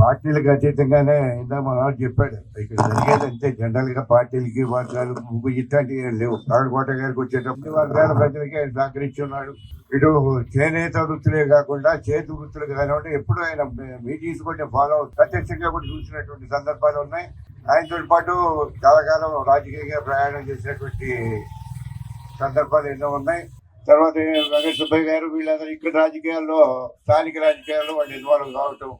పార్టీలకు అతీతంగానే ఇందా మనోడు చెప్పాడు. ఇక్కడ జరిగేది అంతే. జనరల్ గా పార్టీలకి వర్గాలు ఇట్లాంటివి ఏం లేవు. తాడుకోట గారికి వచ్చేటప్పుడు వర్గాల ప్రజలకి ఆయన సహకరించున్నాడు. ఇటు చేనేత వృత్తులే కాకుండా చేతి వృత్తులు కానివ్వండి ఎప్పుడు ఆయన మీటింగ్స్ కూడా ఫాలో ప్రత్యక్షంగా కూడా చూసినటువంటి సందర్భాలు ఉన్నాయి. ఆయనతో పాటు చాలా కాలం రాజకీయంగా ప్రయాణం చేసినటువంటి సందర్భాలు ఎన్నో ఉన్నాయి. తర్వాత వెంకట సుబ్బయ్య గారు వీళ్ళందరూ ఇక్కడ రాజకీయాల్లో స్థానిక రాజకీయాల్లో వాళ్ళు ఇన్వాల్వ్ కావటం,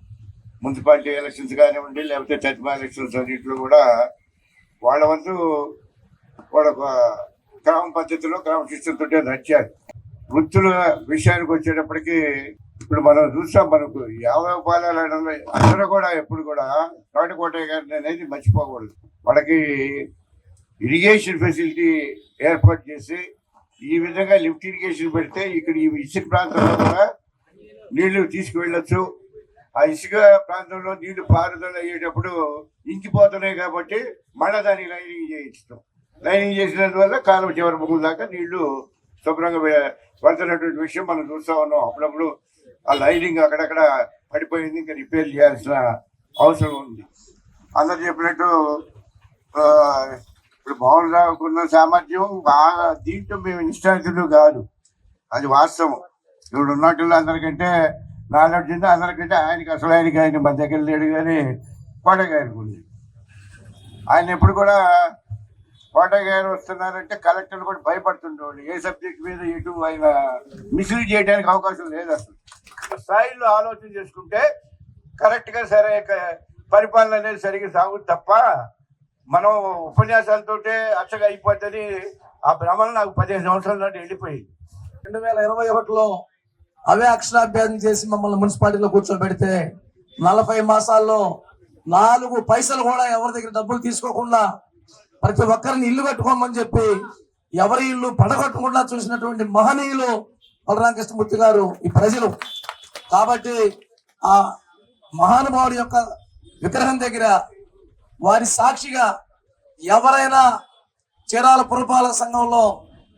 మున్సిపాలిటీ ఎలక్షన్స్ కానివ్వండి లేకపోతే తత్మా ఎలక్షన్స్ అన్నింటిలో కూడా వాళ్ళ వంతు వాళ్ళ క్రమ పద్ధతిలో క్రమశిక్షణతో నడిచారు. వృత్తుల విషయానికి వచ్చేటప్పటికి ఇప్పుడు మనం చూస్తాం, మనకు యాభై పాలాలు అందరూ కూడా ఎప్పుడు కూడా తోటకోటయ్య గారిని అనేది మర్చిపోకూడదు. వాళ్ళకి ఇరిగేషన్ ఫెసిలిటీ ఏర్పాటు చేసి ఈ విధంగా లిఫ్ట్ ఇరిగేషన్ పెడితే ఇక్కడ ఈ ఇసుక ప్రాంతంలో కూడా నీళ్లు తీసుకువెళ్ళొచ్చు. ఆ ఇసుక ప్రాంతంలో నీళ్లు పారుదల అయ్యేటప్పుడు ఇంకిపోతున్నాయి కాబట్టి మళ్ళా దానికి లైనింగ్ చేయిస్తాం. లైనింగ్ చేసినందువల్ల కాలువ చివరి భూముల దాకా నీళ్లు శుభ్రంగా పడుతున్నటువంటి విషయం మనం చూస్తా ఉన్నాం. అప్పుడప్పుడు ఆ లైనింగ్ అక్కడక్కడ పడిపోయింది, ఇంకా రిపేర్ చేయాల్సిన అవసరం ఉంది. అందరు చెప్పినట్టు ఇప్పుడు మోహన్ రావుకున్న సామర్థ్యం బాగా దీంట్లో మేము ఇష్టార్థులు కాదు, అది వాస్తవం. ఇప్పుడు ఉన్నట్లు అందరికంటే నాలెడ్జ్ ఉంది, అందరికంటే ఆయనకి అసలు ఆయన మన దగ్గర లేడు. కానీ కోటగారికి ఉంది. ఆయన ఎప్పుడు కూడా కోటగారు వస్తున్నారంటే కలెక్టర్ కూడా భయపడుతుండేవాడు. ఏ సబ్జెక్ట్ మీద ఎటు ఆయన మిస్లీడ్ చేయడానికి అవకాశం లేదు. అసలు స్థాయిలో ఆలోచన చేసుకుంటే కరెక్ట్గా సరే పరిపాలన అనేది సరిగ్గా సాగుతుంది తప్ప మనం ఉపన్యాసాలతోటే అచ్చగా అయిపోద్దని ఆ భ్రమలు నాకు 15 సంవత్సరాల నాటి వెళ్ళిపోయింది. 2021లో అవే అక్షరాభ్యాసం చేసి మమ్మల్ని మున్సిపాలిటీలో కూర్చోబెడితే 40 మాసాల్లో 4 పైసలు కూడా ఎవరి దగ్గర డబ్బులు తీసుకోకుండా ప్రతి ఒక్కరిని ఇల్లు కట్టుకోమని చెప్పి ఎవరి ఇల్లు పడగొట్టకుండా చూసినటువంటి మహనీయులు బలరామకృష్ణమూర్తి గారు ఈ ప్రజలు. కాబట్టి ఆ మహానుభావుడి యొక్క విగ్రహం దగ్గర వారి సాక్షిగా ఎవరైనా చీరాల పురపాలక సంఘంలో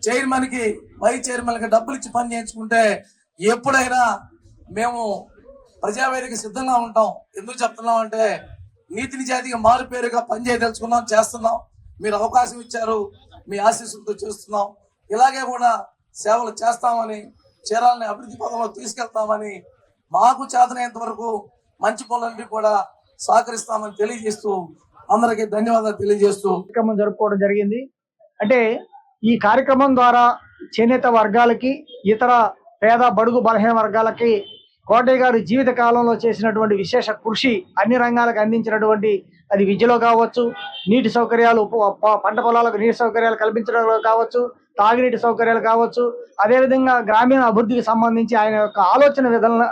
చైర్మన్ కి వైస్ చైర్మన్ కి డబ్బులు ఇచ్చి పని చేయించుకుంటే ఎప్పుడైనా మేము ప్రజావేదిక సిద్ధంగా ఉంటాం. ఎందుకు చెప్తున్నాం అంటే నీతి నిజాయితీగా మారు పేరుగా పనిచేయదలుచుకున్నాం, చేస్తున్నాం. మీరు అవకాశం ఇచ్చారు, మీ ఆశీస్సులతో చేస్తున్నాం. ఇలాగే కూడా సేవలు చేస్తామని, చీరాలని అభివృద్ధి పదంలో తీసుకెళ్తామని, మాకు చేతనైనంత వరకు మంచి పనులన్నీ కూడా సహకరిస్తామని తెలియజేస్తూ అందరికీ ధన్యవాదాలు తెలియజేస్తూ కార్యక్రమం జరుపుకోవడం జరిగింది. అంటే ఈ కార్యక్రమం ద్వారా చేనేత వర్గాలకి, ఇతర పేద బడుగు బలహీన వర్గాలకి కోటయ్య గారు జీవిత కాలంలో చేసినటువంటి విశేష కృషి అన్ని రంగాలకు అందించినటువంటి, అది విద్యలో కావచ్చు, నీటి సౌకర్యాలు, పంట పొలాలకు నీటి సౌకర్యాలు కల్పించడంలో కావచ్చు, తాగునీటి సౌకర్యాలు కావచ్చు, అదేవిధంగా గ్రామీణ అభివృద్ధికి సంబంధించి ఆయన యొక్క ఆలోచన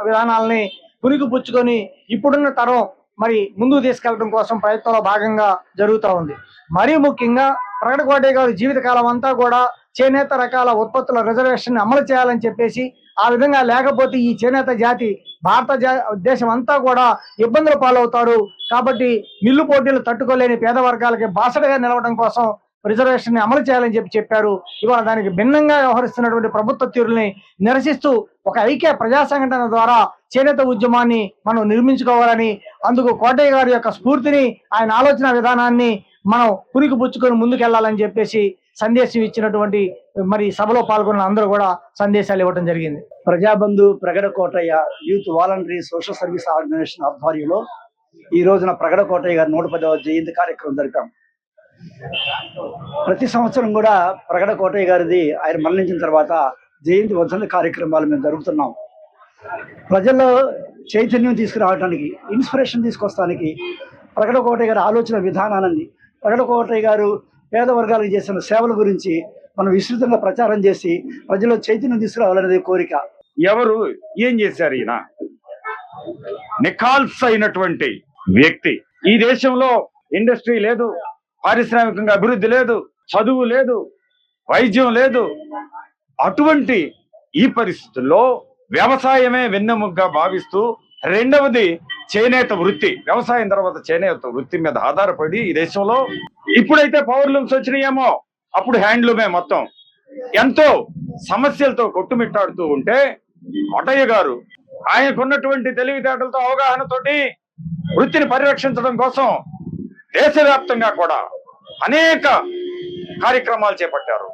విధానాలని పుణికిపుచ్చుకొని ఇప్పుడున్న తరం మరి ముందుకు తీసుకెళ్లడం కోసం ప్రయత్నంలో భాగంగా జరుగుతూ ఉంది. మరీ ముఖ్యంగా ప్రగడ కోటయ్య గారు జీవితకాలం అంతా కూడా చేనేత రకాల ఉత్పత్తుల రిజర్వేషన్ అమలు చేయాలని చెప్పేసి, ఆ విధంగా లేకపోతే ఈ చేనేత జాతి దేశం అంతా కూడా ఇబ్బందులు పాలవుతారు. కాబట్టి మిల్లు పోటీలు తట్టుకోలేని పేద వర్గాలకి బాసటగా నిలవడం కోసం రిజర్వేషన్ ని అమలు చేయాలని చెప్పారు. ఇవాళ దానికి భిన్నంగా వ్యవహరిస్తున్నటువంటి ప్రభుత్వ తీరుల్ని నిరసిస్తూ ఒక ఐక్య ప్రజా సంఘటన ద్వారా చేనేత ఉద్యమాన్ని మనం నిర్మించుకోవాలని, అందుకు కోటయ్య గారి యొక్క స్ఫూర్తిని, ఆయన ఆలోచన విధానాన్ని మనం పుణికిపుచ్చుకొని ముందుకెళ్లాలని చెప్పేసి సందేశం ఇచ్చినటువంటి మరి సభలో పాల్గొన్న అందరూ కూడా సందేశాలు ఇవ్వడం జరిగింది. Prajabandhu Pragada Kotaiah youth voluntary social service organization ఆధ్వర్యంలో ఈ రోజున ప్రగడ కోటయ్య గారి 110వ జయంతి కార్యక్రమం జరిపాం. ప్రతి సంవత్సరం కూడా ప్రగడ కోటయ్య గారిది ఆయన మరణించిన తర్వాత జయంతి వర్ధంతి కార్యక్రమాలు మేము జరుపుతున్నాం. ప్రజల్లో చైతన్యం తీసుకురావడానికి, ఇన్స్పిరేషన్ తీసుకొస్తానికి ప్రగడ కోటయ్య గారి ఆలోచన విధానాన్ని, ప్రగడ కోటయ్య గారు పేద వర్గాలకు చేసిన సేవల గురించి మనం విస్తృతంగా ప్రచారం చేసి ప్రజల్లో చైతన్యం తీసుకురావాలనేది కోరిక. ఎవరు ఏం చేశారు? ఈయన నిఖాల్స్ అయినటువంటి వ్యక్తి. ఈ దేశంలో ఇండస్ట్రీ లేదు, పారిశ్రామికంగా అభివృద్ధి లేదు, చదువు లేదు, వైద్యం లేదు. అటువంటి ఈ పరిస్థితుల్లో వ్యవసాయమే వెన్నెముగ్గా భావిస్తూ, రెండవది చేనేత వృత్తి, వ్యవసాయం తర్వాత చేనేత వృత్తి మీద ఆధారపడి ఈ దేశంలో ఇప్పుడైతే పవర్ లూమ్స్ వచ్చినాయేమో, అప్పుడు హ్యాండ్లూమే మొత్తం ఎంతో సమస్యలతో కొట్టుమిట్టాడుతూ ఉంటే కోటయ్య గారు ఆయనకున్నటువంటి తెలివితేటలతో, అవగాహనతోటి వృత్తిని పరిరక్షించడం కోసం దేశవ్యాప్తంగా కూడా అనేక కార్యక్రమాలు చేపట్టారు.